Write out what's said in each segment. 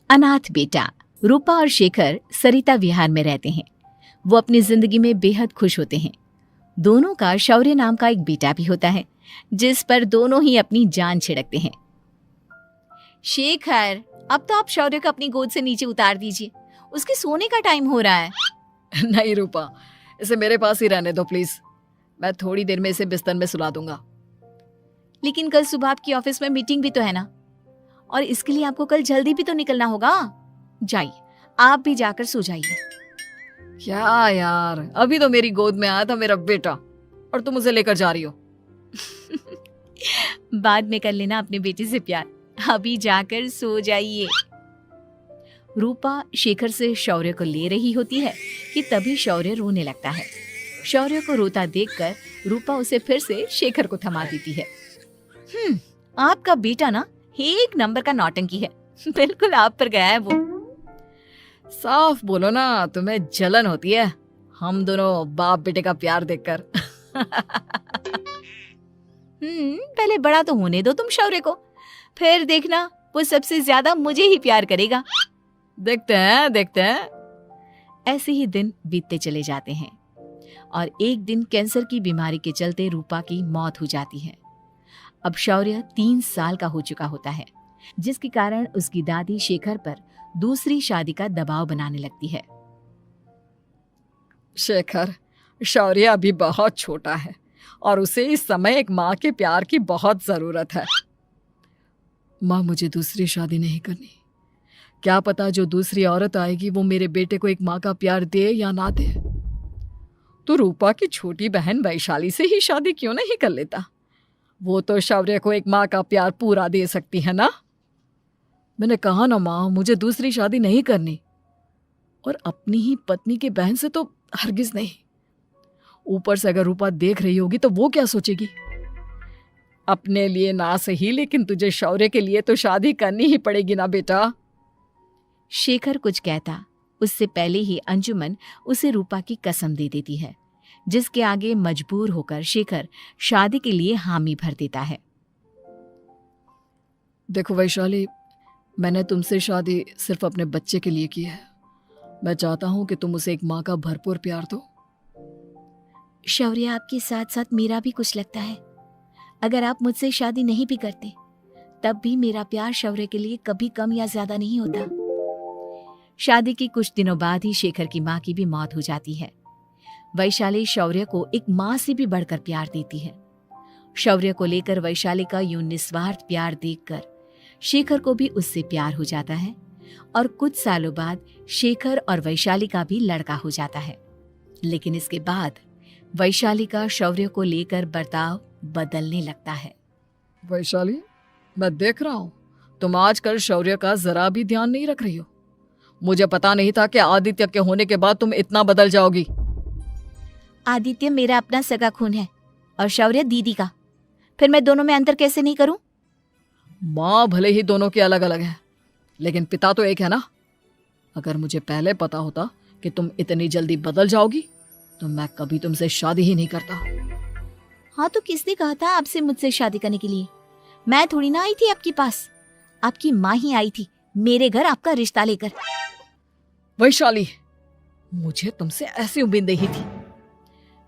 अनाथ बेटा। रूपा और शेखर सरिता विहार में रहते हैं। वो अपनी जिंदगी में बेहद खुश होते हैं। दोनों का शौर्य नाम का एक बेटा भी होता है, जिस पर दोनों ही अपनी जान छिड़कते हैं। शेखर, अब तो आप शौर्य को अपनी गोद से नीचे उतार दीजिए, उसके सोने का टाइम हो रहा है। नहीं रूपा, इसे मेरे पास ही रहने दो प्लीज। मैं थोड़ी देर में इसे बिस्तर में सुला दूंगा। लेकिन कल सुबह आपकी ऑफिस में मीटिंग भी तो है ना, और इसके लिए आपको कल जल्दी भी तो निकलना होगा। जाइए, आप भी जाकर सो जाइए। क्या यार, अभी तो मेरी गोद में आया था मेरा बेटा और तुम उसे लेकर जा रही हो। बाद में कर लेना अपने बेटे से प्यार, अभी जाकर सो जाइए। रूपा शेखर से शौर्य को ले रही होती है कि तभी शौर्य रोने लगता है। शौर्य को रोता देखकर रूपा उसे फिर से शेखर को थमा देती है। आपका बेटा ना एक नंबर का नौटंकी है, बिल्कुल आप पर गया है वो। साफ बोलो ना, तुम्हें जलन होती है हम दोनों बाप बेटे का प्यार देखकर। पहले बड़ा तो होने दो तुम शौर्य को, फिर देखना वो सबसे ज्यादा मुझे ही प्यार करेगा। देखते हैं। ऐसे ही दिन बीतते चले जाते हैं और एक दिन कैंसर की बीमारी के चलते रूपा की मौत हो जाती है। अब शौर्य 3 साल का हो चुका होता है, जिसके कारण उसकी दादी शेखर पर दूसरी शादी का दबाव बनाने लगती है। शेखर, शौर्य अभी बहुत छोटा है और उसे इस समय एक माँ के प्यार की बहुत जरूरत है। माँ, मुझे दूसरी शादी नहीं करनी। क्या पता जो दूसरी औरत आएगी वो मेरे बेटे को एक माँ का प्यार दे या ना दे। तो रूपा की छोटी बहन वैशाली से ही शादी क्यों नहीं कर लेता? वो तो शौर्य को एक माँ का प्यार पूरा दे सकती है ना। मैंने कहा ना माँ, मुझे दूसरी शादी नहीं करनी, और अपनी ही पत्नी की बहन से तो हरगिज नहीं। ऊपर से अगर रूपा देख रही होगी तो वो क्या सोचेगी? अपने लिए ना सही, लेकिन तुझे शौर्य के लिए तो शादी करनी ही पड़ेगी ना बेटा। शेखर कुछ कहता उससे पहले ही अंजुमन उसे रूपा की कसम दे देती है, जिसके आगे मजबूर होकर शेखर शादी के लिए हामी भर देता है। देखो वैशाली, मैंने तुमसे शादी सिर्फ अपने बच्चे के लिए की है। मैं चाहता हूं कि तुम उसे एक माँ का भरपूर प्यार दो। शौर्य, आपके साथ साथ मेरा भी कुछ लगता है। अगर आप मुझसे शादी नहीं भी करते तब भी मेरा प्यार शौर्य के लिए कभी कम या ज्यादा नहीं होता। शादी के कुछ दिनों बाद ही शेखर की माँ की भी मौत हो जाती है। वैशाली शौर्य को एक माँ से भी बढ़कर प्यार देती है। शौर्य को लेकर वैशाली का यूं निस्वार्थ प्यार देखकर शेखर को भी उससे प्यार हो जाता है और कुछ सालों बाद शेखर और वैशाली का भी लड़का हो जाता है। लेकिन इसके बाद वैशाली का शौर्य को लेकर बर्ताव बदलने लगता है। वैशाली, मैं देख रहा हूं तुम आजकल शौर्य का जरा भी ध्यान नहीं रख रही हो। मुझे पता नहीं था कि आदित्य के होने के बाद तुम इतना बदल जाओगी। आदित्य मेरा अपना सगा खून है और शौर्य दीदी का, फिर मैं दोनों में अंतर कैसे नहीं करूं? माँ भले ही दोनों की अलग अलग है, लेकिन पिता तो एक है ना। अगर मुझे पहले पता होता कि तुम इतनी जल्दी बदल जाओगी तो मैं कभी तुमसे शादी ही नहीं करता। हाँ, तो किसने कहा था आपसे मुझसे शादी करने के लिए? मैं थोड़ी ना आई थी आपके पास, आपकी माँ ही आई थी मेरे घर आपका रिश्ता लेकर। वैशाली, मुझे तुमसे ऐसी उम्मीद नहीं थी।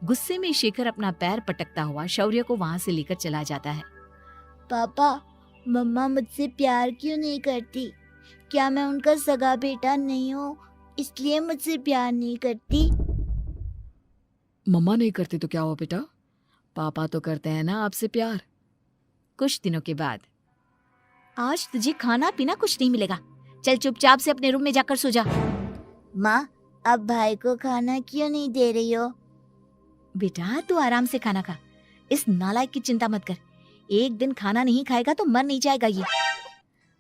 गुस्से में शेखर अपना पैर पटकता हुआ शौर्य को वहां से लेकर चला जाता है। पापा, मम्मा मुझसे प्यार क्यों नहीं करती? क्या मैं उनका सगा बेटा नहीं हूँ इसलिए मुझसे प्यार नहीं करती? मम्मा नहीं करती तो क्या हुआ बेटा, पापा तो करते हैं ना आपसे प्यार। कुछ दिनों के बाद, आज तुझे खाना पीना कुछ नहीं मिलेगा, चल चुपचाप से अपने रूम में जाकर सो जा। माँ, अब भाई को खाना क्यों नहीं दे रही हो? बेटा तू आराम से खाना खा, इस नालायक की चिंता मत कर। एक दिन खाना नहीं खाएगा तो मर नहीं जाएगा ये।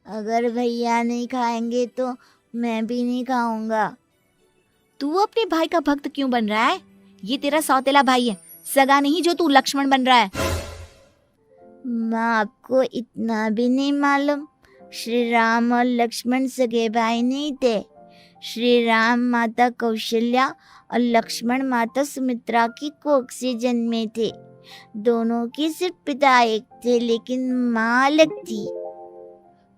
अगर भैया नहीं खाएंगे तो मैं भी नहीं खाऊंगा। तू अपने भाई का भक्त क्यों बन रहा है? ये तेरा सौतेला भाई है, सगा नहीं जो तू लक्ष्मण बन रहा है। माँ, आपको इतना भी नहीं मालूम? श्री राम और लक्ष्मण सगे भाई नहीं थे। श्री राम माता कौशल्या और लक्ष्मण माता सुमित्रा की कोख से जन्मे थे। दोनों के सिर्फ पिता एक थे लेकिन माँ अलग थी।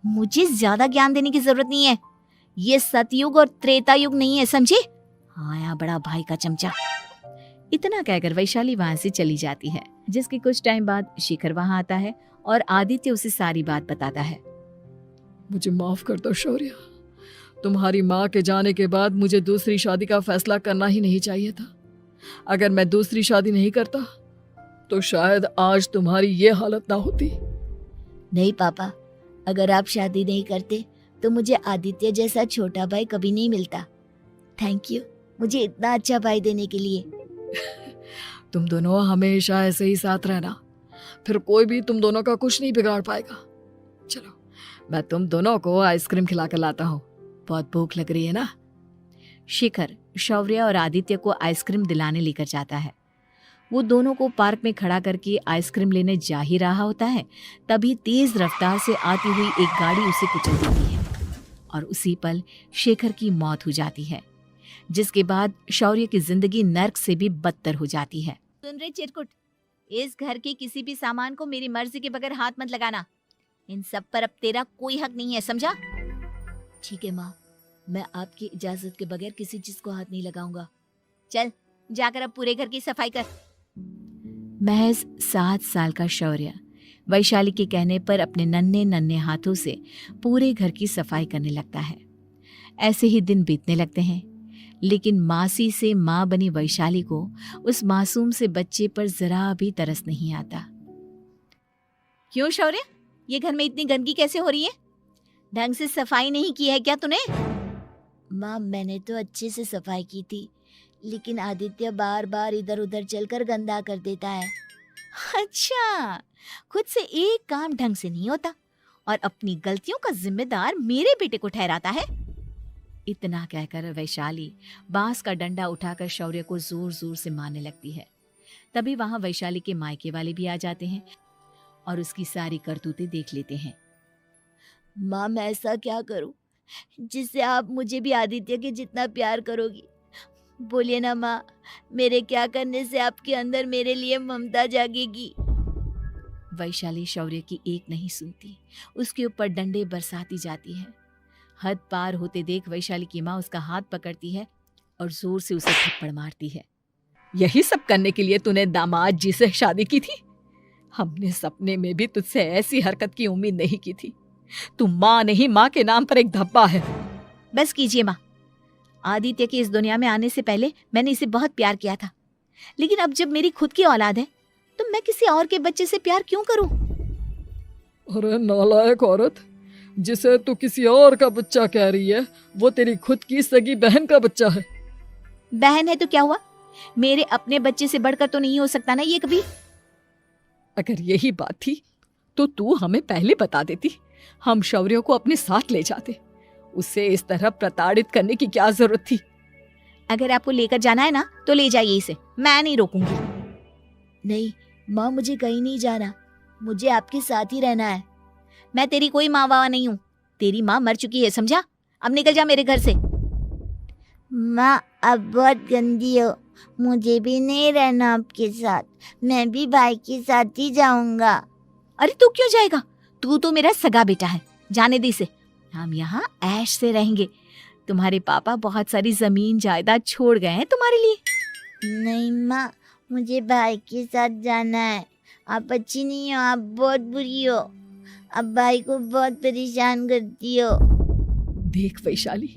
मुझे ज्यादा ज्ञान देने की जरूरत नहीं है, ये सतयुग और त्रेता युग नहीं है, समझे? आया बड़ा भाई का चमचा। इतना कहकर वैशाली वहां से चली जाती है। जिसके कुछ टाइम बाद शिखर वहां आता है और आदित्य उसे सारी बात बताता है। मुझे माफ कर दो शौर्य, तुम्हारी माँ के जाने के बाद मुझे दूसरी शादी का फैसला करना ही नहीं चाहिए था। अगर मैं दूसरी शादी नहीं करता तो शायद आज तुम्हारी ये हालत ना होती। नहीं पापा, अगर आप शादी नहीं करते तो मुझे आदित्य जैसा छोटा भाई कभी नहीं मिलता। थैंक यू मुझे इतना अच्छा भाई देने के लिए। तुम दोनों हमेशा ऐसे ही साथ रहना, फिर कोई भी तुम दोनों का कुछ नहीं बिगाड़ पाएगा। चलो मैं तुम दोनों को आइसक्रीम खिला कर लाता हूँ, बहुत भूख लग रही है ना। शिखर शौर्य और आदित्य को आइसक्रीम दिलाने लेकर जाता है। वो दोनों को पार्क में खड़ा करके आइसक्रीम लेने जा ही रहा होता है, तभी तेज रफ्तार से आती हुई एक गाड़ी उसे कुचल देती है और उसी पल शेखर की मौत हो जाती है, जिसके बाद शौर्य की जिंदगी नर्क से भी बदतर हो जाती है। सुन रहे चिरकुट, इस घर के किसी भी सामान को मेरी मर्जी के बगैर हाथ मत लगाना। इन सब पर अब तेरा कोई हक नहीं है, समझा? ठीक है माँ, मैं आपकी इजाजत के बगैर किसी चीज को हाथ नहीं लगाऊंगा। चल जाकर अब पूरे घर की सफाई कर। महज 7 साल का शौर्य वैशाली के कहने पर अपने नन्हे नन्हे हाथों से पूरे घर की सफाई करने लगता है। ऐसे ही दिन बीतने लगते हैं, लेकिन मासी से माँ बनी वैशाली को उस मासूम से बच्चे पर जरा भी तरस नहीं आता। क्यों शौर्य, ये घर में इतनी गंदगी कैसे हो रही है? ढंग से सफाई नहीं की है क्या तूने? माँ मैंने तो अच्छे से सफाई की थी, लेकिन आदित्य बार बार इधर उधर चलकर गंदा कर देता है। अच्छा, खुद से एक काम ढंग से नहीं होता और अपनी गलतियों का जिम्मेदार मेरे बेटे को ठहराता है। इतना कहकर वैशाली बांस का डंडा उठाकर शौर्य को जोर जोर से मारने लगती है। तभी वहां वैशाली के मायके वाले भी आ जाते हैं और उसकी सारी करतूतें देख लेते हैं। माँ मैं ऐसा क्या करूं जिससे आप मुझे भी आदित्य के जितना प्यार करोगी? बोलिए ना माँ, मेरे क्या करने से आपके अंदर मेरे लिए ममता जागेगी? वैशाली शौर्य की एक नहीं सुनती, उसके ऊपर डंडे बरसाती जाती है। हद पार होते देख वैशाली की माँ उसका हाथ पकड़ती है और जोर से उसे थप्पड़ मारती है। यही सब करने के लिए तूने दामाद जी से शादी की थी? हमने सपने में भी तुझसे ऐसी हरकत की उम्मीद नहीं की थी। तू माँ नहीं, माँ के नाम पर एक धब्बा है। बस कीजिए माँ, आदित्य के इस दुनिया में आने से पहले मैंने इसे बहुत प्यार किया था, लेकिन अब जब मेरी खुद की औलाद है तो मैं किसी और के बच्चे से प्यार क्यों करूं? अरे नालायक औरत, जिसे तू किसी और का बच्चा कह रही है वो तेरी खुद की सगी बहन का बच्चा है। बहन है तो क्या हुआ, मेरे अपने बच्चे से बढ़कर तो नहीं हो सकता ना ये कभी। अगर यही बात थी तो तू हमें पहले बता देती, हम शौर्य को अपने साथ ले जाते। उसे इस तरह प्रताड़ित करने की क्या जरूरत थी? अगर आपको लेकर जाना है ना तो ले जाइए इसे, मैं नहीं रोकूंगी। नहीं माँ, मुझे कहीं नहीं जाना, मुझे आपके साथ ही रहना है। मैं तेरी कोई माँ बाबा नहीं हूँ, तेरी माँ मर चुकी है, समझा? अब निकल जा मेरे घर से। माँ आप बहुत गंदी हो, मुझे भी नहीं रहना आपके साथ, मैं भी भाई के साथ ही जाऊंगा। अरे तू क्यों जाएगा, तू तो मेरा सगा बेटा है, जाने दे इसे। हम यहाँ ऐश से रहेंगे, तुम्हारे पापा बहुत सारी जमीन जायदाद छोड़ गए हैं तुम्हारे लिए। नहीं माँ, मुझे भाई के साथ जाना है। आप अच्छी नहीं हो, आप बहुत बुरी हो, आप भाई को बहुत परेशान करती हो। देख वैशाली,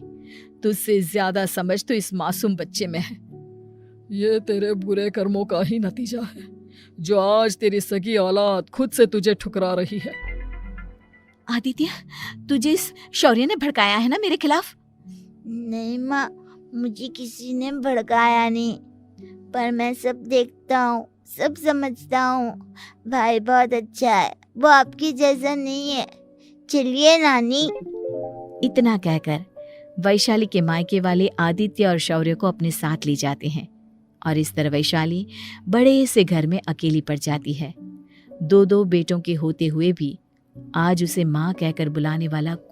तुझसे ज्यादा समझ तो इस मासूम बच्चे में है। ये तेरे बुरे कर्मों का ही नतीजा है जो आज तेरी सगी औलाद खुद से तुझे ठुकरा रही है। आदित्य, तुझे इस शौर्य ने भड़काया है ना मेरे खिलाफ? नहीं माँ, मुझे किसी ने भड़काया नहीं, पर मैं सब देखता हूँ, सब समझता हूँ। भाई बहुत अच्छा है, वो आपकी जैसा नहीं है। चलिए नानी। इतना कहकर वैशाली के मायके वाले आदित्य और शौर्य को अपने साथ ले जाते हैं और इस तरह वैशाली बड़े से घर में अकेली पड़ जाती है। 2 बेटों के होते हुए भी आज उसे माँ कहकर बुलाने वाला